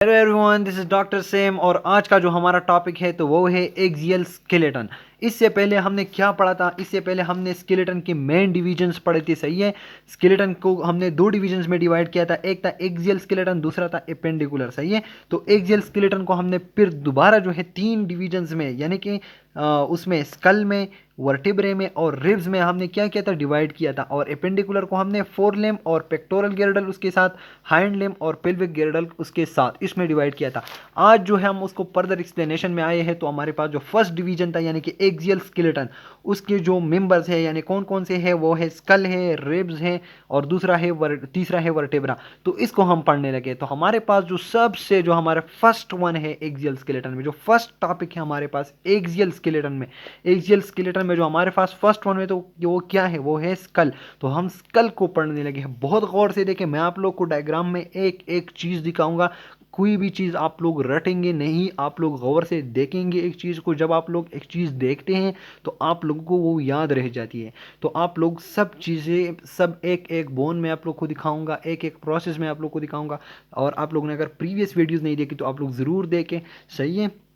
Hello everyone, this is doctor same और आज का जो हमारा टॉपिक है तो वो है एक्सियल स्केलेटन। इससे पहले हमने क्या पढ़ा था? इससे पहले हमने स्केलेटन के मेन डिवीजन्स पढ़े थे। सही है, स्केलेटन को हमने दो डिवीजन्स में डिवाइड किया था, एक था एक्सियल स्केलेटन, दूसरा था एपेंडिकुलर। सही है, तो एक्सियल स्केलेटन को हमने फिर दोबारा जो है तीन डिवीजन्स में, यानी कि उसमें स्कल में, वर्टिब्रे में और रिब्स में हमने क्या किया था? डिवाइड किया था। और एपेंडिकुलर को हमने फोर लेम और पेक्टोरल गिर्डल उसके साथ, हाइंड लेम और पेल्विक गिर्डल उसके साथ, इसमें डिवाइड किया था। आज जो है हम उसको फर्दर एक्सप्लेनेशन में आए हैं। तो हमारे पास जो फर्स्ट डिवीजन था यानी कि एक्सियल स्केलेटन, उसके जो मेंबर्स है यानी कौन कौन से है, वो है स्कल है, रिब्स है और दूसरा है तीसरा है वर्टेब्रा। तो इसको हम पढ़ने लगे। तो हमारे पास जो सबसे जो हमारा फर्स्ट वन है एक्सियल स्केलेटन में, जो फर्स्ट टॉपिक है हमारे पास एक्सियल स्केलेटन में, एक्सियल स्केलेटन में जो हमारे पास फर्स्ट वन में, तो वो क्या है? वो है स्कल। तो हम स्कल को पढ़ने लगे हैं। बहुत गौर से देखें, मैं आप लोग को डायग्राम में एक एक चीज़ दिखाऊंगा। कोई भी चीज़ आप लोग रटेंगे नहीं, आप लोग गौर से देखेंगे एक चीज़ को। जब आप लोग एक चीज़ देखते हैं तो आप लोगों को वो याद रह जाती है। तो आप लोग सब चीज़ें, सब एक एक बोन में आप लोग को दिखाऊंगा, एक एक प्रोसेस में आप लोग को दिखाऊंगा। और आप लोगों ने अगर प्रीवियस वीडियोज़ नहीं देखी तो आप लोग ज़रूर देखें। सही है,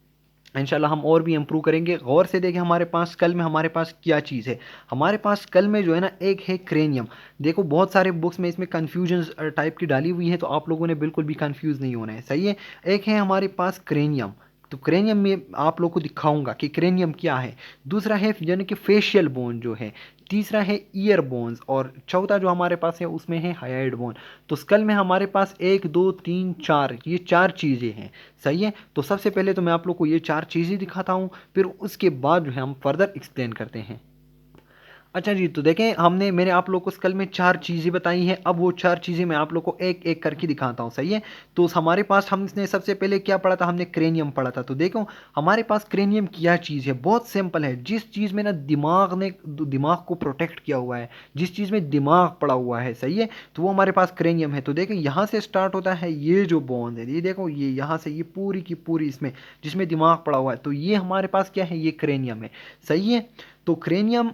इंशाल्लाह हम और भी इम्प्रूव करेंगे। गौर से देखें, हमारे पास कल में हमारे पास क्या चीज़ है। हमारे पास कल में जो है ना, एक है क्रेनियम। देखो, बहुत सारे बुक्स में इसमें कन्फ्यूजन टाइप की डाली हुई है, तो आप लोगों ने बिल्कुल भी कन्फ्यूज़ नहीं होना है। सही है, एक है हमारे पास क्रेनियम। तो क्रेनियम में आप लोग को दिखाऊंगा कि क्रेनियम क्या है। दूसरा है यानी कि फेशियल बोन जो है। तीसरा है ईयर बोन्स और चौथा जो हमारे पास है उसमें है हाइड बोन। तो स्कल में हमारे पास एक दो तीन चार, ये चार चीज़ें हैं। सही है, तो सबसे पहले तो मैं आप लोग को ये चार चीज़ें दिखाता हूँ, फिर उसके बाद जो है हम फर्दर एक्सप्लेन करते हैं। अच्छा जी, तो देखें, मैंने आप लोग को स्कल में चार चीज़ें बताई हैं। अब वो चार चीज़ें मैं आप लोग को एक एक करके दिखाता हूँ। सही है, तो हमारे पास हमने सबसे पहले क्या पढ़ा था? हमने क्रेनियम पढ़ा था। तो देखो, हमारे पास क्रेनियम क्या चीज़ है? बहुत सिंपल है। जिस चीज़ में ना दिमाग को प्रोटेक्ट किया हुआ है, जिस चीज़ में दिमाग पड़ा हुआ है, सही है, तो वो हमारे पास क्रेनियम है। तो देखें, यहाँ से स्टार्ट होता है ये जो बोन है, ये देखो, ये यहाँ से ये पूरी की पूरी इसमें जिसमें दिमाग पड़ा हुआ है, तो ये हमारे पास क्या है? ये क्रेनियम है। सही है, तो क्रेनियम,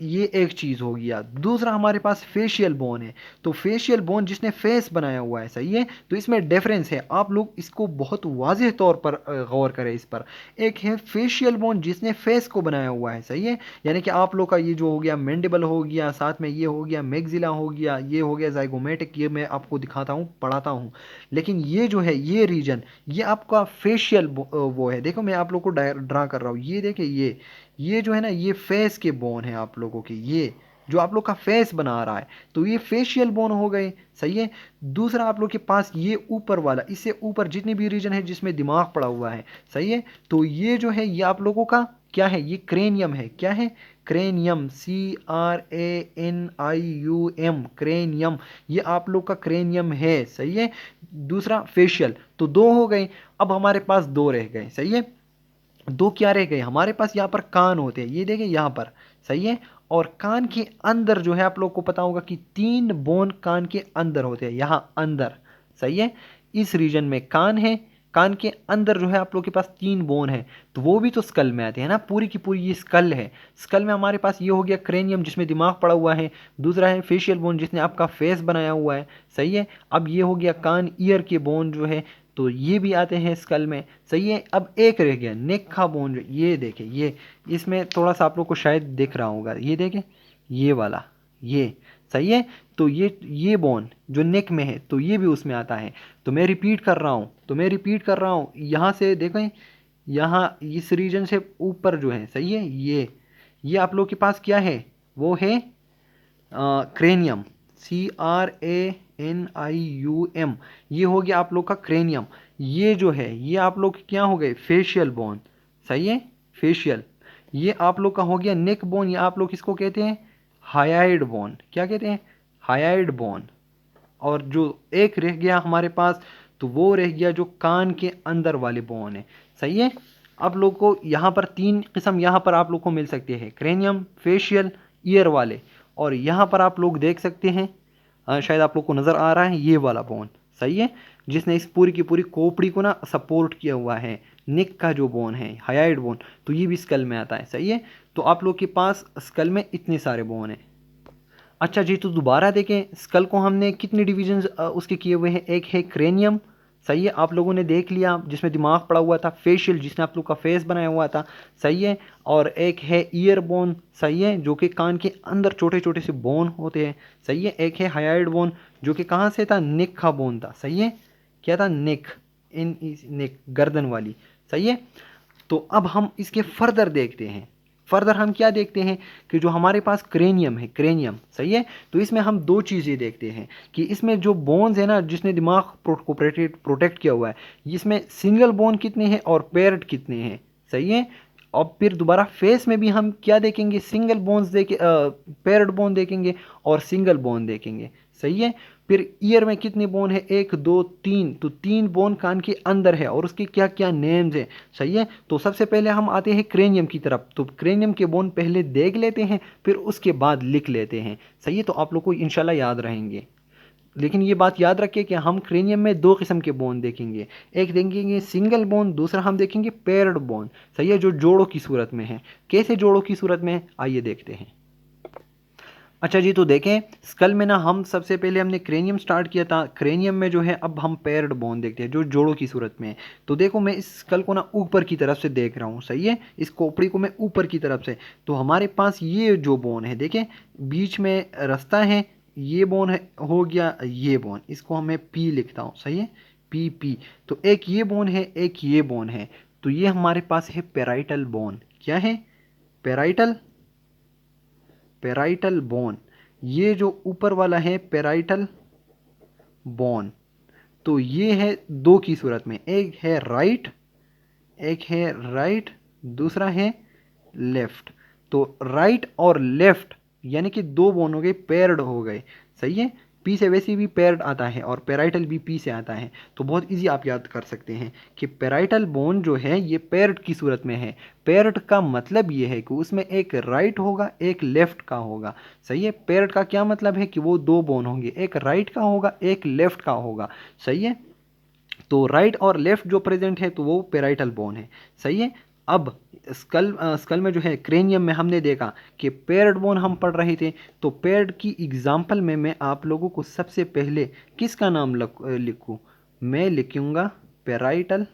ये एक चीज़ हो गया। दूसरा हमारे पास फेशियल बोन है। तो फेशियल बोन जिसने फेस बनाया हुआ है, सही है, तो इसमें डिफरेंस है। आप लोग इसको बहुत वाज़ेह तौर पर गौर करें इस पर। एक है फेशियल बोन जिसने फेस को बनाया हुआ है, सही है, यानी कि आप लोग का ये जो हो गया मैंडिबल हो गया, साथ में ये हो गया मैग्जिला हो गया, ये हो गया जाइगोमेटिक, ये मैं आपको दिखाता हूँ, पढ़ाता हूँ। लेकिन ये जो है, ये रीजन, ये आपका फेशियल वो है। देखो, मैं आप लोग को ड्रा कर रहा हूँ, ये देखिए, ये जो है ना, ये फेस के बोन है आप लोगों की, ये जो आप लोग का फेस बना रहा है, तो ये फेशियल बोन हो गए। सही है, दूसरा आप लोग के पास ये ऊपर वाला, इससे ऊपर जितनी भी रीजन है जिसमें दिमाग पड़ा हुआ है, सही है, तो ये जो है, ये आप लोगों का क्या है? ये क्रेनियम है। क्या है? क्रेनियम, CRANIUM, क्रेनियम, ये आप लोग का क्रेनियम है। सही है, दूसरा फेशियल, तो दो हो गए। अब हमारे पास दो रह गए। सही है, दो क्या रह गए? हमारे पास यहाँ पर कान होते हैं, ये देखें यहाँ पर। सही है, और कान के अंदर जो है, आप लोग को पता होगा कि तीन बोन कान के अंदर होते हैं, यहाँ अंदर। सही है, इस रीजन में कान है, कान के अंदर जो है आप लोग के पास तीन बोन है, तो वो भी तो स्कल में आते हैं ना, पूरी की पूरी ये स्कल है। स्कल में हमारे पास ये हो गया क्रेनियम जिसमें दिमाग पड़ा हुआ है, दूसरा है फेशियल बोन जिसने आपका फेस बनाया हुआ है। सही है, अब ये हो गया कान, ईयर के बोन जो है, तो ये भी आते हैं स्कल में। सही है, अब एक रह गया नेक का बोन, जो ये देखें, ये इसमें थोड़ा सा आप लोग को शायद दिख रहा होगा, ये देखें, ये वाला, ये। सही है, तो ये बोन जो नेक में है, तो ये भी उसमें आता है। तो मैं रिपीट कर रहा हूँ, यहाँ से देखें, यहाँ इस रीजन से ऊपर जो है, सही है, ये आप लोग के पास क्या है? वो है क्रेनियम, CRANIUM, ये हो गया आप लोग का क्रेनियम। ये जो है, ये आप लोग क्या हो गए? Facial bone. सही है, फेशियल, ये आप लोग का हो गया नेक बोन, या आप लोग इसको कहते हैं हायाइड बोन। क्या कहते हैं? हायाइड बोन। और जो एक रह गया हमारे पास, तो वो रह गया जो कान के अंदर वाले बोन है। सही है, आप लोग को यहाँ पर तीन किस्म यहाँ पर आप लोग को मिल सकते हैं, क्रेनियम, फेशियल, ईयर वाले। और यहाँ पर आप लोग देख सकते हैं, शायद आप लोग को नज़र आ रहा है, ये वाला बोन। सही है, जिसने इस पूरी की पूरी खोपड़ी को ना सपोर्ट किया हुआ है, नेक का जो बोन है, हायाइड बोन, तो ये भी स्कल में आता है। सही है, तो आप लोग के पास स्कल में इतने सारे बोन हैं। अच्छा जी, तो दोबारा देखें, स्कल को हमने कितने डिविजन्स उसके किए हुए हैं? एक है क्रेनियम, सही है, आप लोगों ने देख लिया जिसमें दिमाग पड़ा हुआ था, फेशियल जिसने आप लोग का फेस बनाया हुआ था, सही है। और एक है ईयर बोन, सही है, जो कि कान के अंदर छोटे छोटे से बोन होते हैं, सही है। एक है हाइड बोन जो कि कहाँ से था, नेक का बोन था, सही है। क्या था, नेक, इन नेक, गर्दन वाली, सही है। तो अब हम इसके फर्दर देखते हैं। फर्दर हम क्या देखते हैं कि जो हमारे पास क्रेनियम है, क्रेनियम, सही है। तो इसमें हम दो चीज़ें देखते हैं कि इसमें जो बोन्स है ना, जिसने दिमाग को प्रोटेक्ट किया हुआ है, इसमें सिंगल बोन कितने हैं और पेयर्ड कितने हैं, सही है। और फिर दोबारा फेस में भी हम क्या देखेंगे, सिंगल बोन्स देखे, पेयर्ड बोन देखेंगे और सिंगल बोन देखेंगे, सही है। फिर ईयर में कितने बोन है, एक दो तीन, तो तीन बोन कान के अंदर है और उसके क्या क्या नेम्स हैं, सही है। तो सबसे पहले हम आते हैं क्रेनियम की तरफ, तो क्रेनियम के बोन पहले देख लेते हैं, फिर उसके बाद लिख लेते हैं, सही है। तो आप लोग को इंशाल्लाह याद रहेंगे। लेकिन ये बात याद रखिए कि हम क्रेनियम में दो किस्म के बोन देखेंगे, एक देखेंगे सिंगल बोन, दूसरा हम देखेंगे पेयर्ड बोन, सही है, जो जोड़ों की सूरत में है। कैसे जोड़ों की सूरत में है, आइए देखते हैं। अच्छा जी, तो देखें स्कल में ना हम सबसे पहले हमने क्रेनियम स्टार्ट किया था, क्रेनियम में जो है अब हम पेयर्ड बोन देखते हैं जो जोड़ों की सूरत में है। तो देखो मैं इस स्कल को ना ऊपर की तरफ से देख रहा हूँ, सही है, इस खोपड़ी को मैं ऊपर की तरफ से। तो हमारे पास ये जो बोन है, देखें बीच में रास्ता है, ये बोन है, हो गया ये बोन, इसको हमें पी लिखता हूँ, सही है, पी पी। तो एक ये बोन है, एक ये बोन है, तो ये हमारे पास है पेराइटल बोन। क्या है, पेराइटल, पेराइटल बोन। ये जो ऊपर वाला है पेराइटल बोन, तो ये है दो की सूरत में, एक है राइट, एक है राइट, दूसरा है लेफ्ट। तो राइट और लेफ्ट यानी कि दो बोन हो गए, पेयर्ड हो गए, सही है। पी से वैसे भी पेयर्ड आता है और पेराइटल भी पी से आता है, तो बहुत इजी आप याद कर सकते हैं कि पेराइटल बोन जो है ये पेयर्ड की सूरत में है। पेयर्ड का मतलब ये है कि उसमें एक राइट होगा, एक लेफ्ट का होगा, सही है। पेयर्ड का क्या मतलब है कि वो दो बोन होंगे, एक राइट का होगा, एक लेफ्ट का होगा, सही है। तो राइट और लेफ्ट जो प्रेजेंट है तो वो पेराइटल बोन है, सही है। अब स्कल में जो है क्रेनियम में हमने देखा कि पेयर्ड बोन हम पढ़ रहे थे, तो पेयर्ड की एग्जांपल में मैं आप लोगों को सबसे पहले किसका नाम लिखूं, मैं लिखूंगा पेराइटल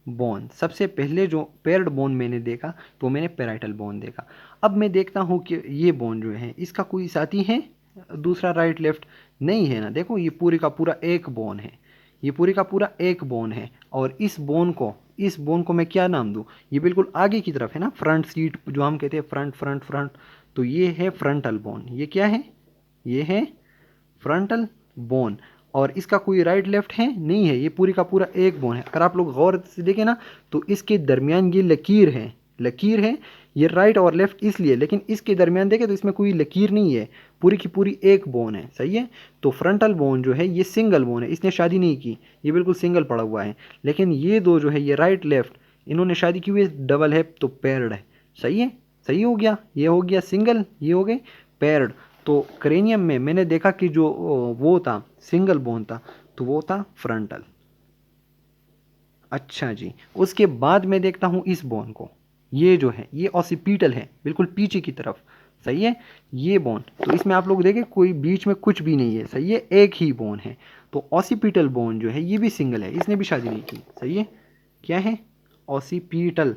बोन। सबसे पहले जो पेयर्ड बोन मैंने देखा तो मैंने पेराइटल बोन देखा। अब मैं देखता हूँ कि ये बोन जो है इसका कोई साथी है दूसरा, राइट लेफ्ट, नहीं है ना। देखो ये पूरी का पूरा एक बोन है, ये पूरी का पूरा एक बोन है। और इस बोन को मैं क्या नाम दूँ, ये बिल्कुल आगे की तरफ है ना, फ्रंट सीट जो हम कहते हैं, फ्रंट फ्रंट फ्रंट, तो ये है फ्रंटल बोन। ये क्या है, ये है फ्रंटल बोन। और इसका कोई राइट लेफ्ट है, नहीं है, ये पूरी का पूरा एक बोन है। अगर आप लोग गौर से देखें ना तो इसके दरमियान ये लकीर है, लकीर है, ये राइट और लेफ्ट इसलिए, लेकिन इसके दरमियान देखें तो इसमें कोई लकीर नहीं है, पूरी की पूरी एक बोन है, सही है। तो फ्रंटल बोन जो है ये सिंगल बोन है, इसने शादी नहीं की, ये बिल्कुल सिंगल पड़ा हुआ है। लेकिन ये दो जो है ये राइट लेफ्ट, इन्होंने शादी की हुई है, डबल है तो पेयर्ड है, सही है। सही हो गया, ये हो गया सिंगल, ये हो गए पेयर्ड। तो क्रेनियम में मैंने देखा कि जो वो था सिंगल बोन था, तो वो था फ्रंटल। अच्छा जी, उसके बाद मैं देखता हूं इस बोन को, ये जो है ये ऑसिपिटल है, बिल्कुल पीछे की तरफ, सही है। ये बोन, तो इसमें आप लोग देखें कोई बीच में कुछ भी नहीं है, सही है, एक ही बोन है। तो ऑसिपिटल बोन जो है ये भी सिंगल है, इसने भी शादी नहीं की, सही है। क्या है, ऑसिपिटल,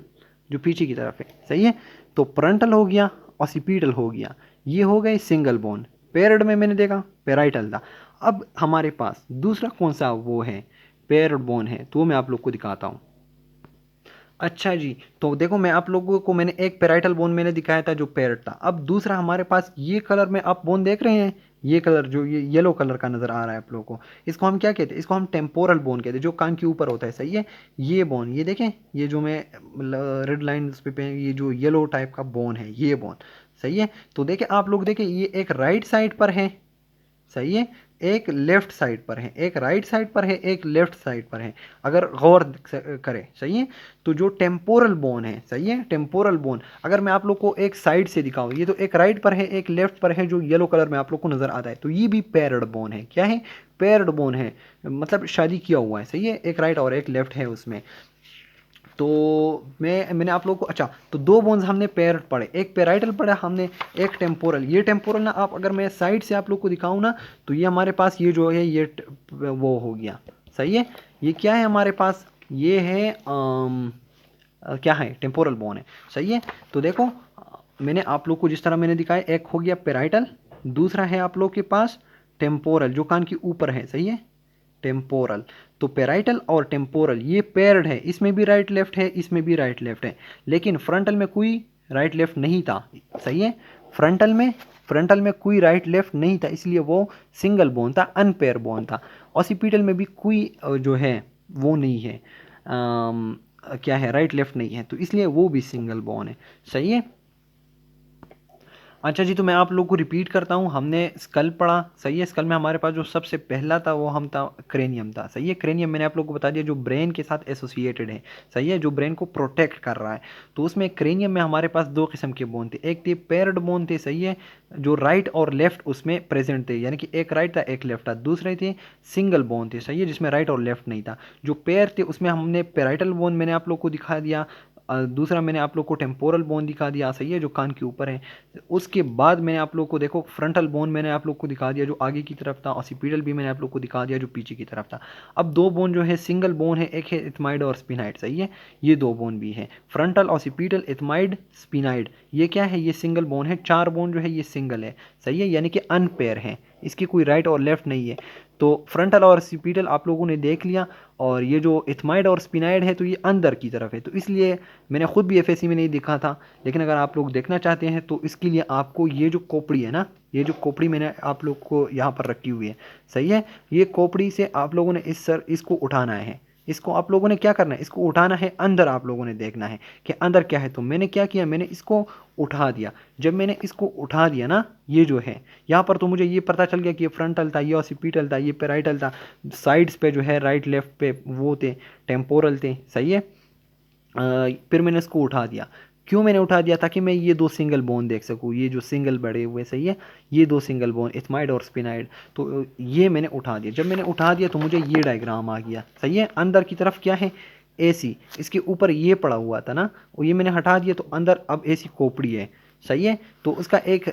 जो पीछे की तरफ है, सही है। तो फ्रंटल हो गया, ऑसिपिटल हो गया, ये हो गए सिंगल बोन। पेयर्ड में मैंने देखा पेराइटल था। अब हमारे पास दूसरा कौन सा वो है, पेयर्ड बोन है, तो मैं आप लोग को दिखाता हूँ। अच्छा जी, तो देखो मैं आप लोगों को मैंने एक पेराइटल बोन मैंने दिखाया था जो पेयर्ड था। अब दूसरा हमारे पास ये कलर में आप बोन देख रहे हैं, ये कलर जो ये येलो कलर का नज़र आ रहा है आप लोगों को, इसको हम क्या कहते हैं, इसको हम टेम्पोरल बोन कहते हैं, जो कान के ऊपर होता है, सही है। ये बोन, ये देखें, ये जो मैं रेड लाइन पे ये जो येलो टाइप का बोन है, ये बोन, सही है। तो देखें आप लोग देखें, ये एक राइट साइड पर है, सही है, एक लेफ्ट साइड पर है, एक राइट साइड पर है, एक लेफ्ट साइड पर है, अगर गौर करें, सही है। तो जो टेम्पोरल बोन है, सही है, टेम्पोरल बोन अगर मैं आप लोग को एक साइड से दिखाऊं, ये तो एक राइट पर है एक लेफ्ट पर है, जो येलो कलर में आप लोग को नजर आता है, तो ये भी पेयर्ड बोन है। क्या है, पेयर्ड बोन है, मतलब शादी किया हुआ है, सही है, एक राइट और एक लेफ्ट है उसमें। तो मैंने आप लोगों को, अच्छा तो दो बोन्स हमने पेयर पढ़े, एक पेराइटल पढ़ा हमने, एक टेम्पोरल। ये टेम्पोरल ना आप अगर मैं साइड से आप लोग को दिखाऊं ना, तो ये हमारे पास ये जो है ये वो हो गया, सही है, ये क्या है हमारे पास, ये है क्या है, टेम्पोरल बोन है। सही है। तो देखो मैंने आप लोग को जिस तरह मैंने दिखाया, एक हो गया पेराइटल, दूसरा है आप लोग के पास टेम्पोरल जो कान के ऊपर है। सही है, टेम्पोरल। तो पेराइटल और टेम्पोरल ये पेयर्ड है, इसमें भी राइट लेफ्ट है, इसमें भी राइट लेफ्ट है, लेकिन फ्रंटल में कोई राइट लेफ्ट नहीं था। सही है, फ्रंटल में कोई राइट लेफ्ट नहीं था, इसलिए वो सिंगल बोन था, अनपेयर बोन था। ऑसिपिटल में भी कोई जो है वो नहीं है, क्या है, राइट लेफ्ट नहीं है, तो इसलिए वो भी सिंगल बोन है। सही है। अच्छा जी, तो मैं आप लोग को रिपीट करता हूँ, हमने स्कल पढ़ा। सही है, स्कल में हमारे पास जो सबसे पहला था वो हम था क्रेनियम था। सही है, क्रेनियम मैंने आप लोग को बता दिया जो ब्रेन के साथ एसोसिएटेड है। सही है, जो ब्रेन को प्रोटेक्ट कर रहा है। तो उसमें क्रेनियम में हमारे पास दो किस्म के बोन थे, एक थे पेयर्ड बोन थे। सही है, जो राइट और लेफ्ट उसमें प्रेजेंट थे, यानी कि एक राइट था एक लेफ्ट था। दूसरे थे सिंगल बोन थे। सही है, जिसमें राइट और लेफ्ट नहीं था। जो पेयर थे उसमें हमने पेराइटल बोन मैंने आप लोग को दिखा दिया, दूसरा मैंने आप लोग को टेम्पोरल बोन दिखा दिया। सही है, जो कान के ऊपर है। उसके बाद मैंने आप लोग को देखो फ्रंटल बोन मैंने आप लोग को दिखा दिया जो आगे की तरफ था, ऑसिपिटल भी मैंने आप लोग को दिखा दिया जो पीछे की तरफ था। अब दो बोन जो है सिंगल बोन है, एक है इथमाइड और स्पिनाइड। सही है, ये दो बोन भी है, फ्रंटल, ऑसिपिटल, इथमाइड, स्पिनाइड। ये क्या है, ये सिंगल बोन है। चार बोन जो है ये सिंगल है। सही है, यानी कि अनपेयर है, इसकी कोई राइट और लेफ्ट नहीं है। तो फ्रंटल और ऑसिपिटल आप लोगों ने देख लिया, और ये जो इथमाइड और स्पिनाइड है तो ये अंदर की तरफ है, तो इसलिए मैंने खुद भी एफएससी में नहीं दिखा था, लेकिन अगर आप लोग देखना चाहते हैं तो इसके लिए आपको ये जो खोपड़ी है ना, ये जो खोपड़ी मैंने आप लोग को यहाँ पर रखी हुई है। सही है, ये खोपड़ी से आप लोगों ने इसको उठाना है। इसको आप लोगों ने क्या करना है, इसको उठाना है, अंदर आप लोगों ने देखना है कि अंदर क्या है। तो मैंने क्या किया, मैंने इसको उठा दिया। जब मैंने इसको उठा दिया ना, ये जो है यहाँ पर, तो मुझे ये पता चल गया कि ये फ्रंटल था, ये ऑसिपिटल था, ये पेराइटल था। साइड्स पे जो है राइट लेफ्ट पे वो थे, टेम्पोरल थे। सही है, फिर मैंने इसको उठा दिया। क्यों मैंने उठा दिया, ताकि मैं ये दो सिंगल बोन देख सकूँ, ये जो सिंगल बड़े हुए। सही है, ये दो सिंगल बोन इथमाइड और स्पिनाइड, तो ये मैंने उठा दिया। जब मैंने उठा दिया तो मुझे ये डायग्राम आ गया। सही है, अंदर की तरफ क्या है, एसी, इसके ऊपर ये पड़ा हुआ था ना, और ये मैंने हटा दिया, तो अंदर अब एसी खोपड़ी है। सही है, तो उसका एक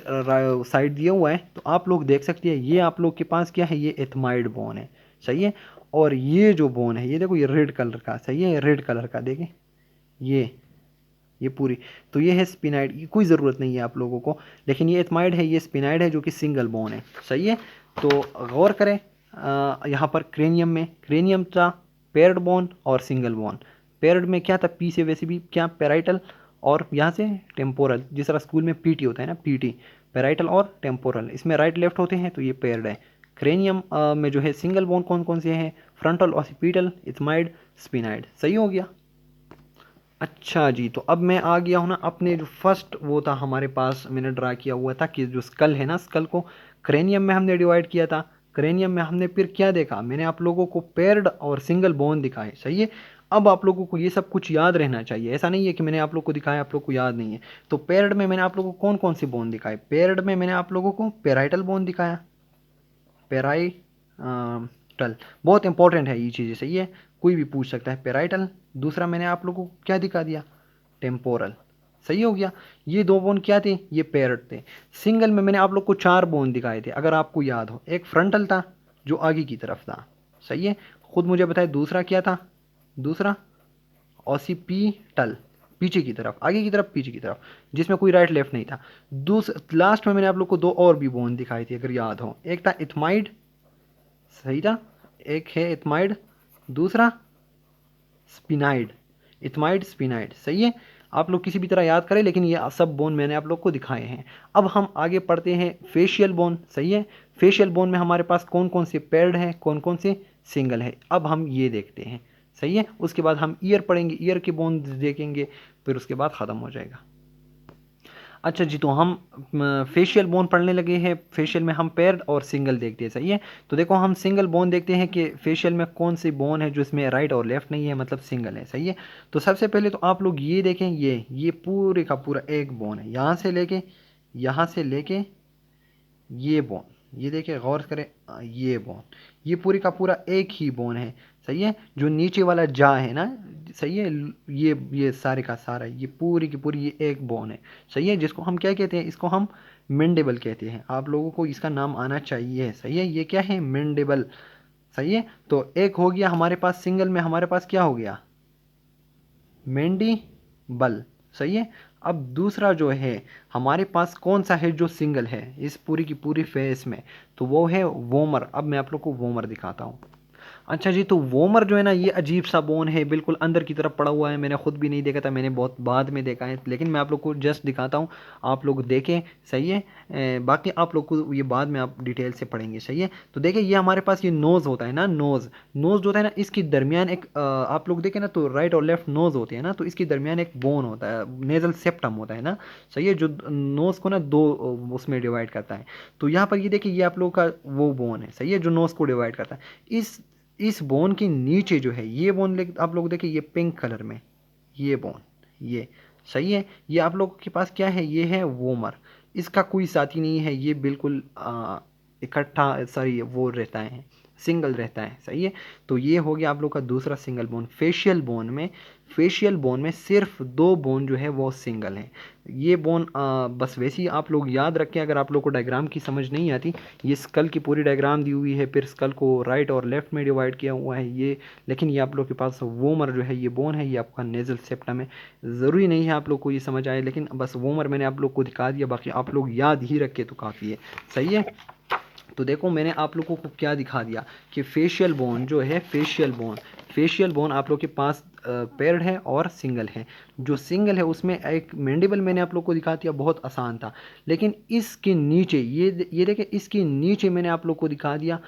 साइड दिया हुआ है, तो आप लोग देख सकते हैं, ये आप लोग के पास क्या है, ये इथमाइड बोन है। सही है, और ये जो बोन है, ये देखो, ये रेड कलर का। सही है, रेड कलर का देखें, ये पूरी, तो ये है स्पिनाइड, की कोई ज़रूरत नहीं है आप लोगों को, लेकिन ये एथमाइड है, ये स्पिनाइड है जो कि सिंगल बोन है। सही है, तो गौर करें यहाँ पर क्रेनियम था पेयर्ड बोन और सिंगल बोन। पेयर्ड में क्या था, पी से वैसे भी क्या, पेराइटल और यहाँ से टेम्पोरल, जिस तरह स्कूल में पीटी होता है ना, पीटी, पेराइटल और टेम्पोरल, इसमें राइट लेफ्ट होते हैं, तो ये पेयर्ड है। क्रेनियम में जो है सिंगल बोन कौन कौन से हैं, फ्रंटल, ऑसिपिटल, इथमाइड, स्पिनाइड। सही हो गया। अच्छा जी, तो अब मैं आ गया हूँ ना अपने जो फर्स्ट वो था हमारे पास, मैंने ड्रा किया हुआ था कि जो स्कल है ना, स्कल को क्रेनियम में हमने डिवाइड किया था। क्रेनियम में हमने फिर क्या देखा, मैंने आप लोगों को पेयर्ड और सिंगल बोन दिखाए। सही है, अब आप लोगों को ये सब कुछ याद रहना चाहिए, ऐसा नहीं है कि मैंने आप लोग को दिखाया आप लोग को याद नहीं है। तो पेयर्ड में मैंने आप लोगों को कौन कौन से बोन दिखाए, पेयर्ड में मैंने आप लोगों को पेराइटल बोन दिखाया, पेराइटल, बहुत इंपॉर्टेंट है ये चीज़ें। सही है, कोई भी पूछ सकता है, पेराइटल। दूसरा मैंने आप लोगों को क्या दिखा दिया, टेम्पोरल। सही हो गया, ये दो बोन क्या थे, ये पेयर्ड थे। सिंगल में मैंने आप लोग को चार बोन दिखाए थे, अगर आपको याद हो, एक फ्रंटल था जो आगे की तरफ था। सही है, खुद मुझे बताए, दूसरा क्या था, दूसरा ऑसिपिटल, पीछे की तरफ, आगे की तरफ, पीछे की तरफ, जिसमें कोई राइट लेफ्ट नहीं था। लास्ट में मैंने आप लोग को दो और भी बोन दिखाई थी, अगर याद हो, एक था इथमाइड। सही था, एक है इथमाइड, दूसरा स्पिनाइड, इथमाइड, स्पिनाइड। सही है, आप लोग किसी भी तरह याद करें, लेकिन ये सब बोन मैंने आप लोग को दिखाए हैं। अब हम आगे पढ़ते हैं फेशियल बोन। सही है, फेशियल बोन में हमारे पास कौन कौन से पेयर्ड है, कौन कौन से सिंगल है, अब हम ये देखते हैं। सही है, उसके बाद हम ईयर पढ़ेंगे, ईयर के बोन देखेंगे, फिर उसके बाद ख़त्म हो जाएगा। अच्छा जी, तो हम फेशियल बोन पढ़ने लगे हैं। फेशियल में हम पेयर्ड और सिंगल देखते हैं। सही है, तो देखो हम सिंगल बोन देखते हैं कि फेशियल में कौन सी बोन है जो इसमें राइट और लेफ्ट नहीं है, मतलब सिंगल है। सही है, तो सबसे पहले तो आप लोग ये देखें, ये पूरे का पूरा एक बोन है, यहाँ से लेके ये बोन, ये देखिए गौर करें, ये बोन, ये पूरी का पूरा एक ही बोन है। सही है, जो नीचे वाला जा है ना, सही है, ये सारे का सारा, ये पूरी की पूरी ये एक बोन है। सही है, जिसको हम क्या कहते हैं, इसको हम मेंडेबल कहते हैं, आप लोगों को इसका नाम आना चाहिए। सही है, ये क्या है, मेंडेबल। सही है। तो एक हो गया हमारे पास सिंगल में, हमारे पास क्या हो गया, मैंडिबल। सही है। अब दूसरा जो है हमारे पास कौन सा है जो सिंगल है इस पूरी की पूरी फेस में, तो वो है वोमर। अब मैं आप लोग को वोमर दिखाता हूँ। अच्छा जी, तो वोमर जो है ना, ये अजीब सा बोन है, बिल्कुल अंदर की तरफ पड़ा हुआ है। मैंने खुद भी नहीं देखा था, मैंने बहुत बाद में देखा है, लेकिन मैं आप लोग को जस्ट दिखाता हूँ, आप लोग देखें। सही है। बाकी आप लोग को ये बाद में आप डिटेल से पढ़ेंगे। सही है। तो देखिए ये हमारे पास ये नोज़ होता है ना, नोज़ नोज़ जो होता है ना, इसके दरमियान एक आप लोग देखें ना, तो राइट और लेफ्ट नोज़ होते हैं ना, तो इसके दरमियान एक बोन होता है, नेजल सेप्टम होता है ना। सही है। जो नोज़ को ना दो उसमें डिवाइड करता है। तो यहाँ पर ये देखिए, ये आप लोग का वो बोन है। सही है, जो नोज़ को डिवाइड करता है। इस बोन के नीचे जो है ये बोन, आप लोग देखिए, ये पिंक कलर में ये बोन, ये सही है। ये आप लोगों के पास क्या है, ये है वोमर। इसका कोई साथी नहीं है, ये बिल्कुल इकट्ठा, सॉरी, वो रहता है, सिंगल रहता है। सही है। तो ये हो गया आप लोग का दूसरा सिंगल बोन। फेशियल बोन में सिर्फ दो बोन जो है वो सिंगल है। ये बोन बस वैसे ही आप लोग याद रखें, अगर आप लोग को डायग्राम की समझ नहीं आती, ये स्कल की पूरी डायग्राम दी हुई है, फिर स्कल को राइट और लेफ्ट में डिवाइड किया हुआ है ये। लेकिन ये आप लोग के पास वोमर जो है, ये बोन है, ये आपका नेजल सेप्टम है। ज़रूरी नहीं है आप लोग को ये समझ आए, लेकिन बस वोमर मैंने आप लोग को दिखा दिया, बाकी आप लोग याद ही रखे तो काफ़ी है। सही है। तो देखो मैंने आप लोगों को क्या दिखा दिया कि फेशियल बोन जो है, फेशियल बोन आप लोग के पास पेयर्ड है और सिंगल है। जो सिंगल है उसमें एक मैंडिबल मैंने आप लोग को दिखा दिया, बहुत आसान था। लेकिन इसके नीचे ये देखें, इसके नीचे मैंने आप लोग को दिखा दिया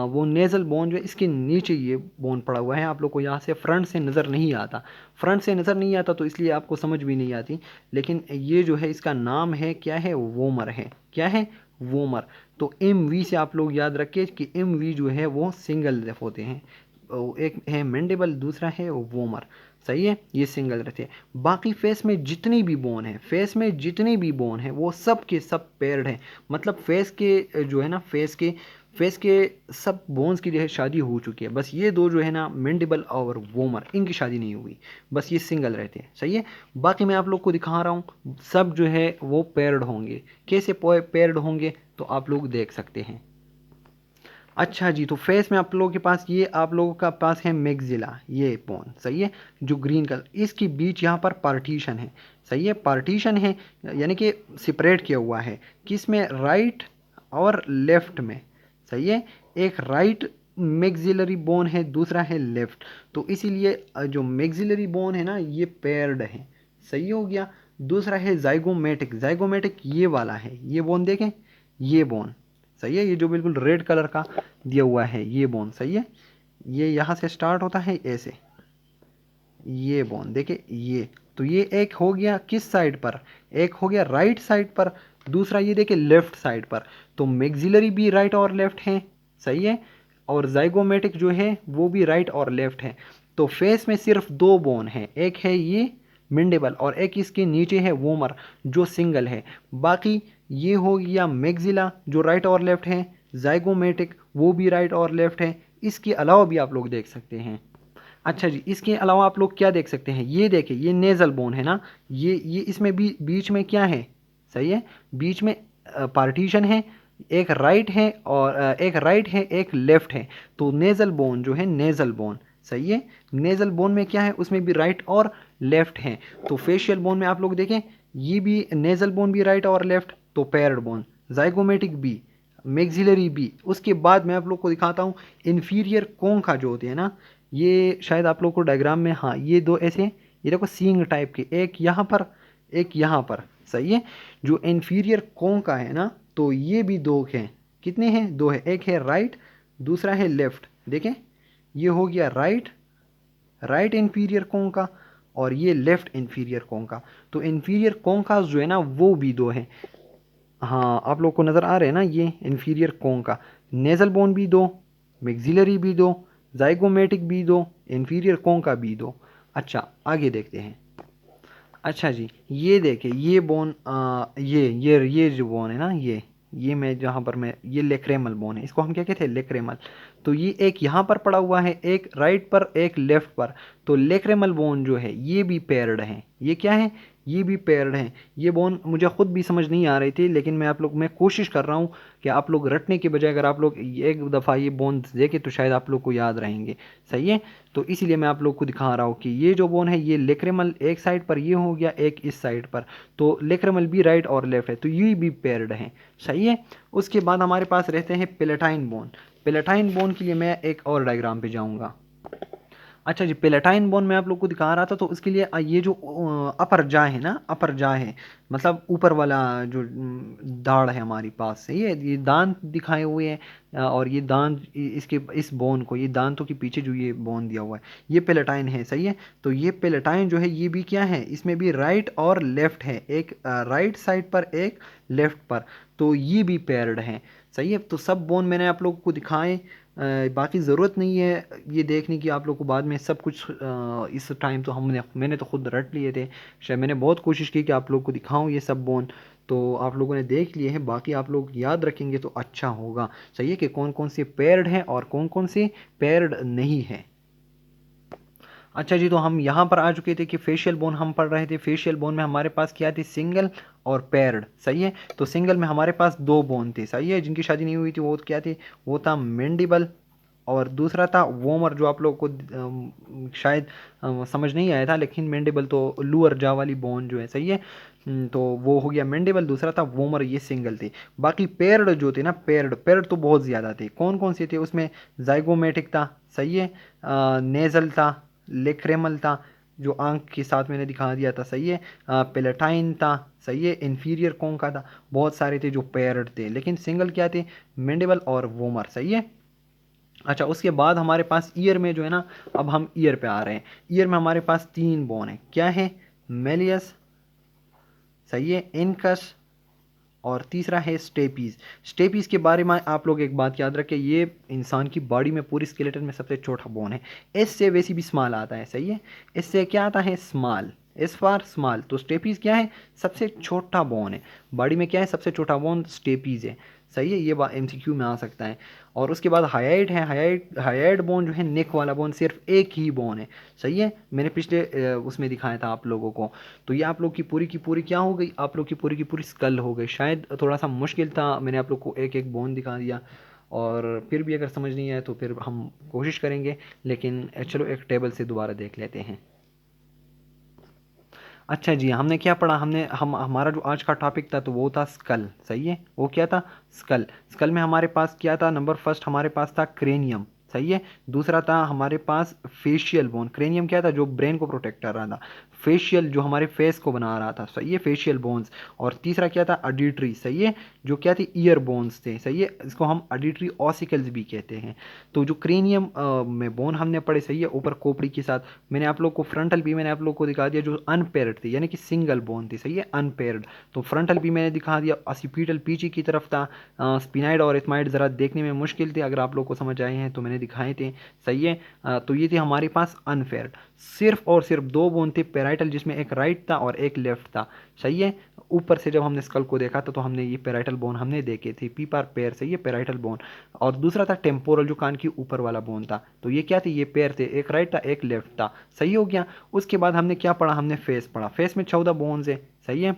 वो नेज़ल बोन जो है, इसके नीचे ये बोन पड़ा हुआ है। आप लोग को यहाँ से फ्रंट से नज़र नहीं आता, तो इसलिए आपको समझ भी नहीं आती। लेकिन ये जो है इसका नाम है क्या है, वोमर है। क्या है, वोमर। तो एम वी से आप लोग याद रखिए कि एम वी जो है वो सिंगल होते हैं। एक है मैंडिबल, दूसरा है वोमर। सही है, ये सिंगल रहते हैं। बाकी फेस में जितनी भी बोन है वो सब के सब पेयर्ड है। मतलब फेस के जो है ना, फेस के सब बोन्स की जो है शादी हो चुकी है। बस ये दो जो है ना, मैंडिबल और वोमर, इनकी शादी नहीं हुई, बस ये सिंगल रहते हैं। सही है। बाकी मैं आप लोग को दिखा रहा हूँ, सब जो है वो पेयर्ड होंगे। कैसे पेयर्ड होंगे तो आप लोग देख सकते हैं। अच्छा जी, तो फेस में आप लोगों के पास ये, आप लोगों का पास है मैक्सिला, ये बोन। सही है, जो ग्रीन कलर, इसके बीच यहाँ पर पार्टीशन है। सही है, पार्टीशन है, यानी कि सेपरेट किया हुआ है, किस में, राइट और लेफ्ट में। सही है। एक राइट मैक्सिलरी बोन है, दूसरा है लेफ्ट। तो इसीलिए जो मैक्सिलरी बोन है ना, ये पेयर्ड है। सही हो गया। दूसरा है जाइगोमेटिक ये वाला है, ये बोन देखें, ये बोन। सही है, ये जो बिल्कुल रेड कलर का दिया हुआ है ये बोन। सही है। ये यहाँ से स्टार्ट होता है ऐसे, ये बोन देखे, ये तो ये एक हो गया किस साइड पर, एक हो गया राइट साइड पर, दूसरा ये देखे लेफ्ट साइड पर। तो मैक्सिलरी भी राइट और लेफ्ट है। सही है। और जाइगोमेटिक जो है वो भी राइट और लेफ्ट है। तो फेस में सिर्फ दो बोन है, एक है ये मिंडेबल और एक इसके नीचे है वोमर जो सिंगल है। बाकी ये हो गया मैक्सिला जो राइट और लेफ्ट है, जाइगोमेटिक वो भी राइट और लेफ्ट है। इसके अलावा भी आप लोग देख सकते हैं। अच्छा जी, इसके अलावा आप लोग क्या देख सकते हैं, ये देखिए, ये नेजल बोन है ना, ये इसमें भी बीच में क्या है, सही है, बीच में पार्टीशन है, एक राइट है और एक लेफ्ट है। तो नेजल बोन जो है, नेजल बोन, सही है, नेजल बोन में क्या है, उसमें भी राइट और लेफ्ट है। तो फेशियल बोन में आप लोग देखें, ये भी नेजल बोन भी राइट और लेफ्ट, तो पेयर्ड बोन, जाइगोमेटिक बी, मैक्सिलरी बी। उसके बाद मैं आप लोग को दिखाता हूँ इन्फीरियर कोंखा जो होते हैं ना, ये शायद आप लोग को डायग्राम में, हाँ, ये दो ऐसे, ये देखो सींग टाइप के, एक यहाँ पर, एक यहाँ पर। सही है। जो इन्फीरियर कोंखा है ना, तो ये भी दो हैं। कितने हैं, दो है, एक है राइट, दूसरा है लेफ्ट। देखें, ये हो गया राइट इन्फीरियर कोंखा और ये लेफ्ट इन्फीरियर कोंखा। तो इन्फीरियर कोंखा जो है ना वो भी दो है। हाँ, आप लोग को नज़र आ रहे हैं ना, ये इन्फीरियर कोंखा, नेजल बोन भी दो, मैक्सिलरी भी दो, जाइगोमेटिक भी दो, इन्फीरियर कोंखा भी दो। अच्छा, आगे देखते हैं। अच्छा जी, ये देखें, ये बोन ये जो बोन है ना, ये मैं जहाँ पर मैं, ये लेक्रेमल बोन है, इसको हम क्या कहते हैं, लेक्रेमल। तो ये एक यहाँ पर पड़ा हुआ है, एक राइट पर, एक लेफ्ट पर। तो लेक्रेमल बोन जो है ये भी पेयर्ड है। ये क्या है, ये भी पेयर्ड हैं। ये बोन मुझे खुद भी समझ नहीं आ रही थी, लेकिन मैं कोशिश कर रहा हूँ कि आप लोग रटने के बजाय अगर आप लोग एक दफ़ा ये बोन देखें तो शायद आप लोग को याद रहेंगे। सही है, तो इसीलिए मैं आप लोग को दिखा रहा हूँ कि ये जो बोन है ये लेक्रेमल एक साइड पर ये हो गया, एक इस साइड पर, तो लेक्रेमल भी राइट और लेफ्ट है, तो ये भी पेयर्ड है। सही है। उसके बाद हमारे पास रहते हैं पेलेटाइन बोन। पेलेटाइन बोन के लिए मैं एक और डायग्राम पे जाऊंगा। अच्छा जी, पेलेटाइन बोन मैं आप लोग को दिखा रहा था, तो उसके लिए ये जो अपर जा है ना, अपर जा है मतलब ऊपर वाला जो दाढ़ है हमारी पास, सही है, ये दांत दिखाए हुए हैं, और ये दांत इसके इस बोन को, ये दांतों के पीछे जो ये बोन दिया हुआ है ये पेलेटाइन है। सही है, तो ये पेलेटाइन जो है ये भी क्या है, इसमें भी राइट और लेफ्ट है, एक राइट साइड पर एक लेफ्ट पर, तो ये भी पेयर्ड है। सही है, तो सब बोन मैंने आप लोगों को दिखाए। बाकी ज़रूरत नहीं है ये देखने की आप लोग को, बाद में सब कुछ इस टाइम तो मैंने तो खुद रट लिए थे। शायद मैंने बहुत कोशिश की कि आप लोग को दिखाऊं ये सब बोन, तो आप लोगों ने देख लिए हैं, बाकी आप लोग याद रखेंगे तो अच्छा होगा। सही है, कि कौन कौन से पेयर्ड हैं और कौन कौन से पेयर्ड नहीं हैं। अच्छा जी, तो हम यहाँ पर आ चुके थे कि फेशियल बोन हम पढ़ रहे थे। फेशियल बोन में हमारे पास क्या थी, सिंगल और पेयर्ड। सही है, तो सिंगल में हमारे पास दो बोन थे, सही है, जिनकी शादी नहीं हुई थी, वो क्या थे, वो था मैंडिबल और दूसरा था वोमर, जो आप लोगों को शायद समझ नहीं आया था, लेकिन मैंडिबल तो लोअर जा वाली बोन जो है, सही है। तो वो हो गया मैंडिबल, दूसरा था वोमर, ये सिंगल थे। बाकी पेयर्ड जो थे ना, पेयर्ड पेयर्ड तो बहुत ज़्यादा थे। कौन कौन से थे उसमें, जाइगोमेटिक था, सही है, नेजल था, लेक्रेमल था, जो आंख के साथ मैंने दिखा दिया था, सही है, पेलेटाइन था, सही है, इन्फीरियर कॉन्का था, बहुत सारे थे जो पेयर्ड थे, लेकिन सिंगल क्या थे, मैंडिबल और वोमर। सही है। अच्छा, उसके बाद हमारे पास ईयर में जो है ना, अब हम ईयर पे आ रहे हैं। ईयर में हमारे पास तीन बोन है, क्या है, मेलियस, सही है, इनकस, और तीसरा है स्टेपीज। स्टेपीज के बारे में आप लोग एक बात याद रखें, ये इंसान की बॉडी में पूरी स्केलेटन में सबसे छोटा बोन है। एस से वैसे भी स्मॉल आता है, सही है, इससे क्या आता है, स्मॉल, एस फॉर स्मॉल। तो स्टेपीज क्या है, सबसे छोटा बोन है बॉडी में, क्या है सबसे छोटा बोन, स्टेपीज है। सही है, ये बात एमसीक्यू में आ सकता है। और उसके बाद हाइड है, हाइड बोन जो है नेक वाला बोन, सिर्फ एक ही बोन है। सही है, मैंने पिछले उसमें दिखाया था आप लोगों को। तो ये आप लोग की पूरी क्या हो गई, आप लोग की पूरी स्कल हो गई। शायद थोड़ा सा मुश्किल था, मैंने आप लोग को एक एक बोन दिखा दिया, और फिर भी अगर समझ नहीं आया तो फिर हम कोशिश करेंगे, लेकिन चलो एक टेबल से दोबारा देख लेते हैं। अच्छा जी, हमने क्या पढ़ा, हमारा जो आज का टॉपिक था तो वो था स्कल। सही है, वो क्या था, स्कल। स्कल में हमारे पास क्या था, नंबर फर्स्ट हमारे पास था क्रेनियम। सही है, दूसरा था हमारे पास फेशियल बोन। क्रेनियम क्या था, जो ब्रेन को प्रोटेक्ट कर रहा था, फेशियल जो हमारे फेस को बना रहा था, सही है, फेशियल बोन्स। और तीसरा क्या था, ऑडिटरी, सही है, जो क्या थी, ईयर बोन्स थे, सही है, इसको हम ऑडिटरी ऑसिकल्स भी कहते हैं। तो जो क्रेनियम में बोन हमने पढ़े, सही है, ऊपर खोपड़ी के साथ, मैंने आप लोग को फ्रंटल भी मैंने आप लोग को दिखा दिया, जो अनपेयर्ड थी, यानी कि सिंगल बोन थी, सही है, अनपेयर्ड। तो फ्रंटल भी मैंने दिखा दिया, ऑसिपिटल पीछे की तरफ था, स्पिनाइड और एथमाइड ज़रा देखने में मुश्किल थे, अगर आप लोग को समझ आए हैं तो मैंने दिखाए थे। सही है, तो ये थे हमारे पास अनपेयर्ड। सिर्फ और सिर्फ दो बोन थे पेराइटल, जिसमें एक राइट था और एक लेफ्ट था। सही है, ऊपर से जब हमने स्कल को देखा था तो हमने ये पेराइटल बोन हमने देखे थे, पीपार पेयर, सही है, पेराइटल बोन। और दूसरा था टेम्पोरल, जो कान की ऊपर वाला बोन था। तो ये क्या थे, ये पेयर थे, एक राइट था एक लेफ्ट था। सही हो गया। उसके बाद हमने क्या पढ़ा, हमने फेस पढ़ा। फेस में 14 बोन्स है, सही है।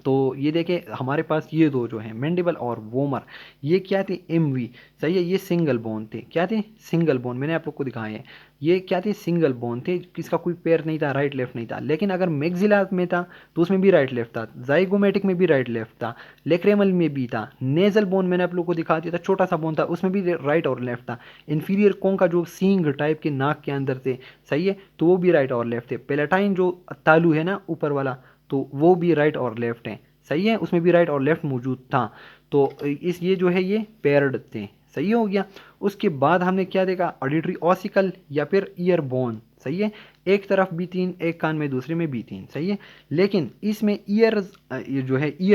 तो ये देखें हमारे पास ये दो जो हैं, मैंडिबल और वोमर, ये क्या थे, एमवी, सही है, ये सिंगल बोन थे, क्या थे, सिंगल बोन, मैंने आप लोग को दिखाए हैं। ये क्या थे, सिंगल बोन थे, किसका कोई पेयर नहीं था, राइट लेफ्ट नहीं था। लेकिन अगर मैक्सिला में था तो उसमें भी राइट लेफ्ट था, जाइगोमेटिक में भी राइट लेफ्ट था, लेक्रेमल में भी था, नेजल बोन मैंने आप लोग को दिखा दिया था, छोटा सा बोन था, उसमें भी राइट और लेफ्ट था। इन्फीरियर कोंका जो सींग टाइप के नाक के अंदर थे, सही है, तो वो भी राइट और लेफ्ट थे। पेलेटाइन जो तालू है ना ऊपर वाला, तो वो भी राइट और लेफ्ट है, सही है, उसमें भी राइट और लेफ्ट मौजूद था। तो इस ये जो है ये पेयर्ड थे, सही हो गया। उसके बाद हमने क्या देखा, ऑडिटरी ऑसिकल या फिर ईयर बोन, सही है, एक तरफ भी तीन, एक कान में दूसरे में भी तीन, सही है। लेकिन इसमें ईयर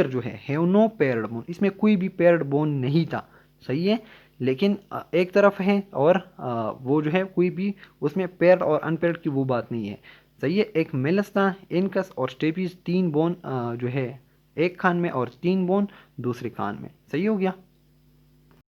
जो है हैव नो पेयर्ड बोन, इसमें कोई भी पेयर्ड बोन नहीं था, सही है। लेकिन एक तरफ है, और वो जो है कोई भी उसमें पेयर्ड और अनपेयर्ड की वो बात नहीं है, सही है। एक मेलस था, इनकस और स्टेपीज, तीन बोन जो है एक कान में और तीन बोन दूसरे कान में, सही हो गया।